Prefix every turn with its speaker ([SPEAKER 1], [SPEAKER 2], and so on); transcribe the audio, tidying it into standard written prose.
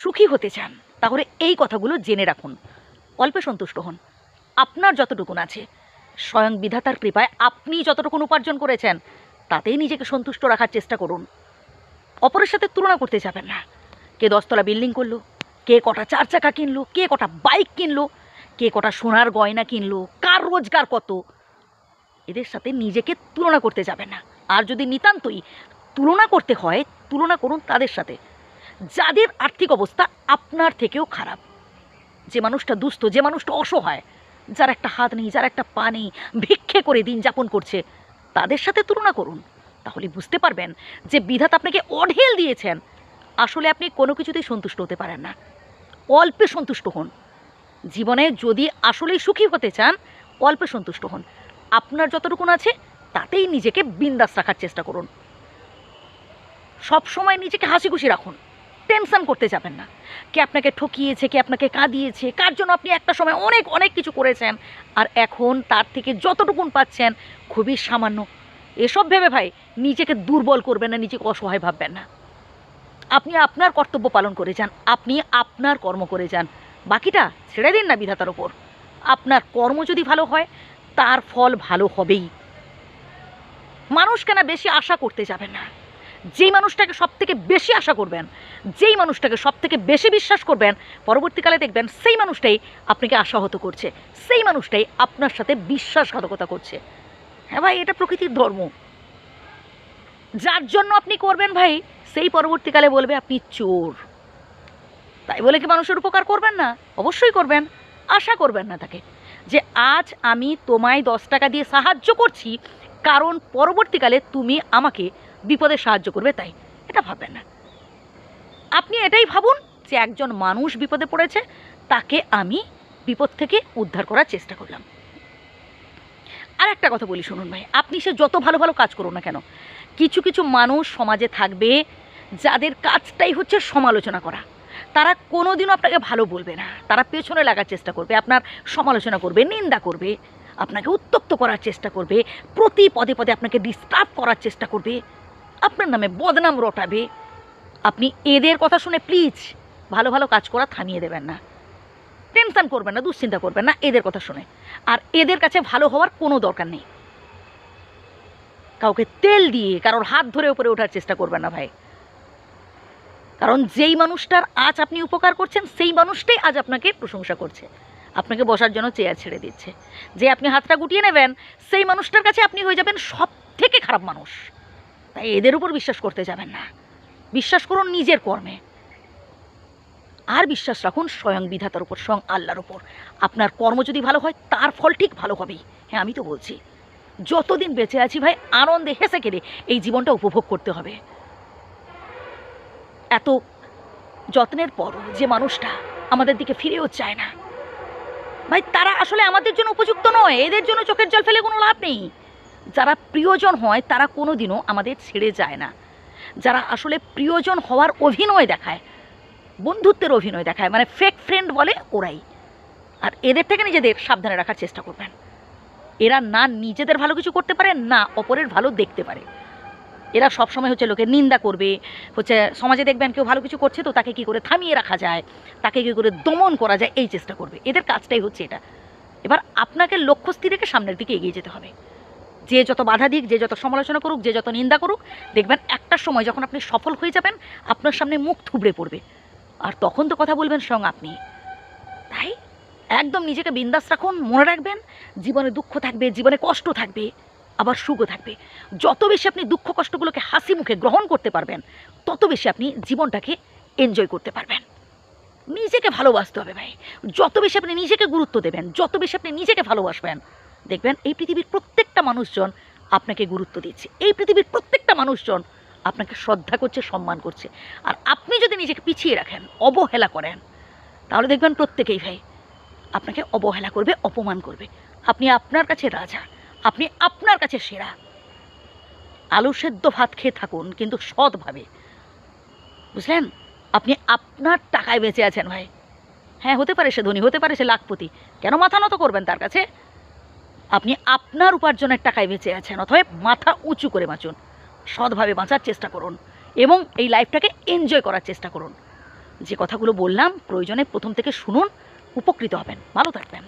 [SPEAKER 1] সুখী হতে চান তাহলে এই কথাগুলো জেনে রাখুন। অল্পে সন্তুষ্ট হন। আপনার যতটুকুন আছে, স্বয়ং বিধাতার কৃপায় আপনি যতটুকুন উপার্জন করেছেন তাতেই নিজেকে সন্তুষ্ট রাখার চেষ্টা করুন। অপরের সাথে তুলনা করতে যাবেন না। কে 10তলা বিল্ডিং করলো, কে কটা 4 চাকা কিনলো, কে কটা বাইক কিনলো, কে কটা সোনার গয়না কিনলো, কার রোজগার কত, এদের সাথে নিজেকে তুলনা করতে যাবেন না। আর যদি নিতান্তই তুলনা করতে হয়, তুলনা করুন তাদের সাথে যাদের আর্থিক অবস্থা আপনার থেকেও খারাপ। যে মানুষটা দুস্থ, যে মানুষটা অসহায়, যার একটা হাত নেই, যার একটা পা নেই, ভিক্ষে করে দিন যাপন করছে, তাদের সাথে তুলনা করুন। তাহলে বুঝতে পারবেন যে বিধাতা আপনাকে অঢেল দিয়েছেন, আসলে আপনি কোনো কিছুতেই সন্তুষ্ট হতে পারেন না। অল্পে সন্তুষ্ট হন। জীবনে যদি আসলেই সুখী হতে চান, অল্পে সন্তুষ্ট হন। আপনার যতটুকুন আছে তাতেই নিজেকে বিন্দাস রাখার চেষ্টা করুন। সব সময় নিজেকে হাসি খুশি রাখুন। টেনশন করতে যাবেন না। কে আপনাকে ঠকিয়েছে, কে আপনাকে কাঁদিয়েছে, কার জন্য আপনি একটা সময় অনেক অনেক কিছু করেছেন আর এখন তার থেকে যতটুকুন পাচ্ছেন খুবই সামান্য, এসব ভেবে ভাই নিজেকে দুর্বল করবেন না, নিজেকে অসহায় ভাববেন না। আপনি আপনার কর্তব্য পালন করে যান, আপনি আপনার কর্ম করে যান, বাকিটা ছেড়ে দিন না বিধাতার ওপর। আপনার কর্ম যদি ভালো হয় তার ফল ভালো হবেই। মানুষকে না বেশি আশা করতে যাবেন না। যেই মানুষটাকে সব থেকে বেশি আশা করবেন, যেই মানুষটাকে সব থেকে বেশি বিশ্বাস করবেন, পরবর্তীকালে দেখবেন সেই মানুষটাই আপনাকে আশাহত করছে, সেই মানুষটাই আপনার সাথে বিশ্বাসঘাতকতা করছে। হ্যাঁ ভাই, এটা প্রকৃতির ধর্ম। যার জন্য আপনি করবেন ভাই, সেই পরবর্তীকালে বলবে আপনি চোর। তাই বলে কি মানুষের উপকার করবেন না? অবশ্যই করবেন। আশা করবেন না তাকে যে আজ আমি তোমায় 10 টাকা দিয়ে সাহায্য করছি কারণ পরবর্তীকালে তুমি আমাকে বিপদে সাহায্য করবে, তাই এটা ভাববেন না। আপনি এটাই ভাবুন যে একজন মানুষ বিপদে পড়েছে, তাকে আমি বিপদ থেকে উদ্ধার করার চেষ্টা করলাম। আর একটা কথা বলি শুনুন ভাই, আপনি সে যত ভালো ভালো কাজ করুন না কেন, কিছু কিছু মানুষ সমাজে থাকবে যাদের কাজটাই হচ্ছে সমালোচনা করা। তারা কোনোদিনও আপনাকে ভালো বলবে না, তারা পেছনে লাগার চেষ্টা করবে, আপনার সমালোচনা করবে, নিন্দা করবে, আপনাকে উত্ত্যক্ত করার চেষ্টা করবে, প্রতি পদে পদে আপনাকে ডিস্টার্ব করার চেষ্টা করবে, আপনার নামে বদনাম রটাবে। আপনি এদের কথা শুনে প্লিজ ভালো ভালো কাজ করা থামিয়ে দেবেন না। টেনশন করবেন না, দুশ্চিন্তা করবেন না এদের কথা শুনে। আর এদের কাছে ভালো হওয়ার কোনো দরকার নেই। কাউকে তেল দিয়ে কারোর হাত ধরে উপরে ওঠার চেষ্টা করবেন না ভাই। কারণ যেই মানুষটার আজ আপনি উপকার করছেন সেই মানুষটাই আজ আপনাকে প্রশংসা করছে, আপনাকে বসার জন্য চেয়ার ছেড়ে দিচ্ছে। যে আপনি হাতটা গুটিয়ে নেবেন সেই মানুষটার কাছে আপনি হয়ে যাবেন সব থেকে খারাপ মানুষ। তাই এদের উপর বিশ্বাস করতে যাবেন না। বিশ্বাস করুন নিজের কর্মে, আর বিশ্বাস রাখুন স্বয়ং বিধাতার উপর, স্বয়ং আল্লাহর উপর। আপনার কর্ম যদি ভালো হয় তার ফল ঠিক ভালো হবেই। হ্যাঁ, আমি তো বলছি যতদিন বেঁচে আছি ভাই আনন্দে হেসে খেলে এই জীবনটা উপভোগ করতে হবে। এত যত্নের পরও যে মানুষটা আমাদের দিকে ফিরেও চায় না ভাই, তারা আসলে আমাদের জন্য উপযুক্ত নয়। এদের জন্য চোখের জল ফেলে কোনো লাভ নেই। যারা প্রিয়জন হয় তারা কোনো দিনও আমাদের ছেড়ে যায় না। যারা আসলে প্রিয়জন হওয়ার অভিনয় দেখায়, বন্ধুত্বের অভিনয় দেখায়, মানে ফেক ফ্রেন্ড বলে, ওরাই। আর এদের থেকে নিজেদের সাবধানে রাখার চেষ্টা করবেন। এরা না নিজেদের ভালো কিছু করতে পারে, না অপরের ভালো দেখতে পারে। এরা সবসময় হচ্ছে লোকের নিন্দা করবে, হচ্ছে সমাজে দেখবেন কেউ ভালো কিছু করছে তো তাকে কী করে থামিয়ে রাখা যায়, তাকে কী করে দমন করা যায়, এই চেষ্টা করবে। এদের কাজটাই হচ্ছে এটা। এবার আপনাকে লক্ষ্য স্থির রেখে সামনের দিকে এগিয়ে যেতে হবে। যে যত বাধা দিক, যে যত সমালোচনা করুক, যে যত নিন্দা করুক, দেখবেন একটা সময় যখন আপনি সফল হয়ে যাবেন আপনার সামনে মুখ থুবড়ে পড়বে, আর তখন তো কথা বলবেন স্বয়ং আপনি। তাই একদম নিজেকে বিন্দাস রাখুন। মনে রাখবেন জীবনে দুঃখ থাকবে, জীবনে কষ্ট থাকবে, আবার সুখও থাকবে। যত বেশি আপনি দুঃখ কষ্টগুলোকে হাসি মুখে গ্রহণ করতে পারবেন তত বেশি আপনি জীবনটাকে এনজয় করতে পারবেন। নিজেকে ভালোবাসতে হবে ভাই। যত বেশি আপনি নিজেকে গুরুত্ব দেবেন, যত বেশি আপনি নিজেকে ভালোবাসবেন, দেখবেন এই পৃথিবীর প্রত্যেকটা মানুষজন আপনাকে গুরুত্ব দিচ্ছে, এই পৃথিবীর প্রত্যেকটা মানুষজন আপনাকে শ্রদ্ধা করছে, সম্মান করছে। আর আপনি যদি নিজেকে পিছিয়ে রাখেন, অবহেলা করেন, তাহলে দেখবেন প্রত্যেকেই ভাই আপনাকে অবহেলা করবে, অপমান করবে। আপনি আপনার কাছে রাজা, আপনি আপনার কাছে সেরা। আলু সেদ্ধ ভাত খেয়ে থাকুন কিন্তু সৎভাবে, বুঝলেন? আপনি আপনার টাকায় বেঁচে আছেন ভাই। হ্যাঁ, হতে পারে সে ধনী, হতে পারে সে লাখপতি, কেন মাথা নত করবেন তার কাছে? আপনি আপনার উপার্জনের টাকায় বেঁচে আছেন, অতএব মাথা উঁচু করে বাঁচুন, সৎভাবে বাঁচার চেষ্টা করুন এবং এই লাইফটাকে এনজয় করার চেষ্টা করুন। যে কথাগুলো বললাম প্রয়োজনে প্রথম থেকে শুনুন, উপকৃত হবেন। ভালো থাকবেন।